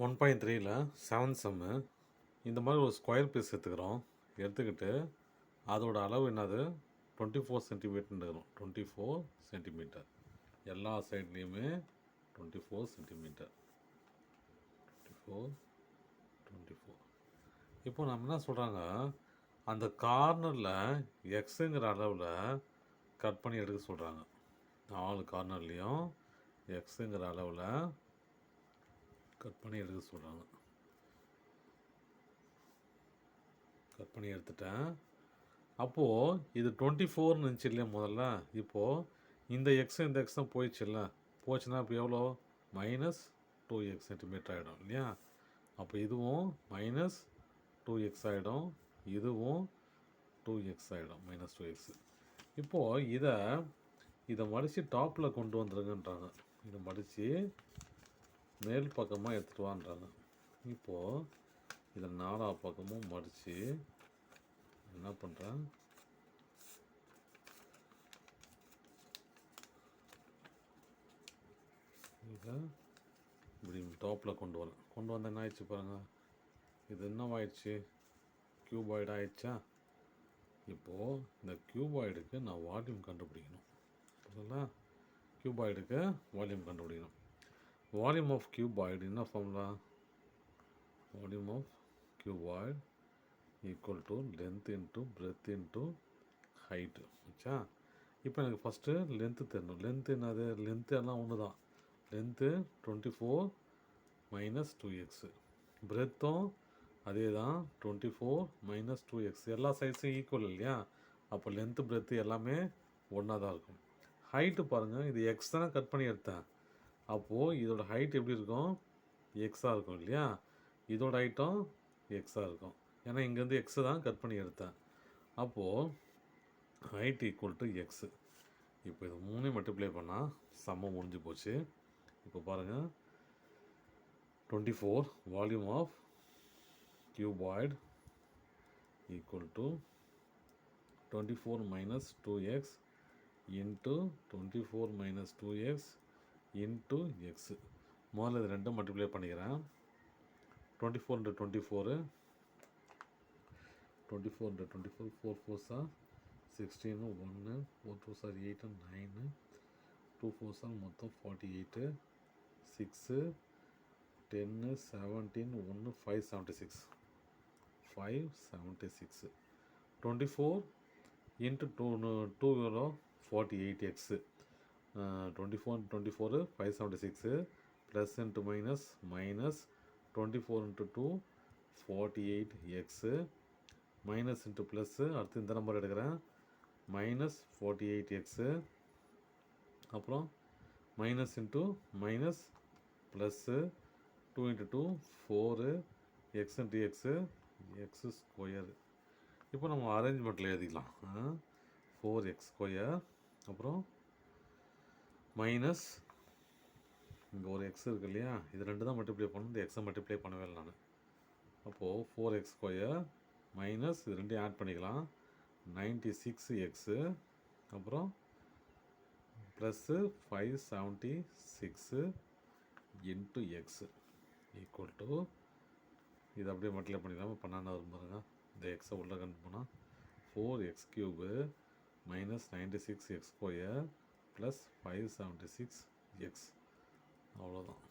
1.3ல 7th சம்மு இந்த மாதிரி ஒரு ஸ்கொயர் பீஸ் எடுத்துக்கிறோம். எடுத்துக்கிட்டு அதோட அளவு என்னது 24 சென்டிமீட்டர்னு வரும். 24 சென்டிமீட்டர் எல்லா சைட்லேயுமே 24 சென்டிமீட்டர் 24 24. இப்போ நம்ம என்ன சொல்கிறாங்க, அந்த கார்னரில் எக்ஸுங்கிற அளவில் கட் பண்ணி எடுக்க சொல்கிறாங்க. 4 கார்னர்லேயும் எக்ஸுங்கிற அளவில் கட் பண்ணி எடுக்க சொல்கிறாங்க. கட் பண்ணி எடுத்துட்டேன். அப்போது இது 24ன்னு இருந்துச்சு இல்லையா முதல்ல. இப்போது இந்த எக்ஸும் இந்த எக்ஸும் போயிடுச்சுல்ல, போச்சுன்னா இப்போ எவ்வளோ -2x சென்டிமீட்டர் ஆகிடும் இல்லையா. அப்போ இதுவும் -2x ஆகிடும், இதுவும் 2x ஆகிடும், -2x. இப்போது இதை மடித்து டாப்பில் கொண்டு வந்துருங்கன்றாங்க. இதை மடித்து மேல் பக்கமாக எடுத்துகிட்டு வான்றாங்க. இப்போது இதை 4 பக்கமும் மடித்து என்ன பண்ணுறேன், இதை இப்படி டாப்பில் கொண்டு வந்த என்ன ஆயிடுச்சு பாருங்கள். இது என்னவாயிடுச்சு, க்யூபாய்டு ஆயிடுச்சா. இப்போது இந்த க்யூபாய்டுக்கு நான் வால்யூம் கண்டுபிடிக்கணும். புரியுதுங்களா, க்யூபாய்டுக்கு வால்யூம் கண்டுபிடிக்கணும். வால்யூம் ஆஃப் க்யூபாய்டு என்ன formula, volume of cuboid equal to length into breadth into height. ஆச்சா. இப்போ எனக்கு ஃபஸ்ட்டு லென்த்து தெரியணும். லென்த்து என்னது, லென்த்து எல்லாம் ஒன்று தான். Length 24 - 2x. பிரெத்தும் அதே தான், 24 - 2x. எல்லா சைஸும் ஈக்குவல் இல்லையா. அப்போ லென்த்து பிரெத்து எல்லாமே ஒன்றா தான் இருக்கும். ஹைட்டு பாருங்கள், இது எக்ஸ் தானே கட் பண்ணி எடுத்தேன். அப்போது இதோட ஹைட் எப்படி இருக்கும், எக்ஸாக இருக்கும் இல்லையா. இதோட ஹைட்டும் எக்ஸாக இருக்கும், ஏன்னா இங்கேருந்து எக்ஸு தான் கட் பண்ணி எடுத்தேன். அப்போது ஹைட் ஈக்குவல் டு எக்ஸு. இப்போ இது 3 மல்டிப்ளை பண்ணால் சம்ம முடிஞ்சு போச்சு. இப்போ பாருங்கள், 24 volume of cuboid equal to 24 - 2x into 24 - 2x into x. முதல்ல இது ரெண்டும் மல்டிப்ளை பண்ணிக்கிறேன். 24 × 24 24 × 24 4 4s are 16, 1 4 2s are 8 and 9, 2 4s are மொத்தம் 48, 6 10 17 1 576 576. 24 into 2 euro 48x. 24 × 24 576 plus into minus 24 into 2 48x minus into plus. அடுத்து இந்த நம்பர் எடுக்கிறேன், -48x. அப்புறம் minus into minus plus 2 × 2 4 x into x x square. இப்போ நம்ம அரேஞ்ச்மெண்ட்டில் எழுதிக்கலாம். 4x ஸ்கொயர், அப்புறம் minus இங்கே ஒரு எக்ஸ் இருக்குது இல்லையா, இது ரெண்டு தான் மல்டிப்ளை பண்ணணும், இந்த எக்ஸை மல்டிப்ளை பண்ணவே இல்லை நான். அப்போது 4x ஸ்கொயர் மைனஸ் இது ரெண்டையும் ஆட் பண்ணிக்கலாம் 96x, அப்புறம் plus 576 into x equal to, இது அப்படியே மல்டிப்ளை பண்ணிக்கலாம். 12 வரும் பாருங்க. இந்த எக்ஸை உள்ளே கண்டு போனால் 4x³ -96x² + 576x. அவ்வளோதான்.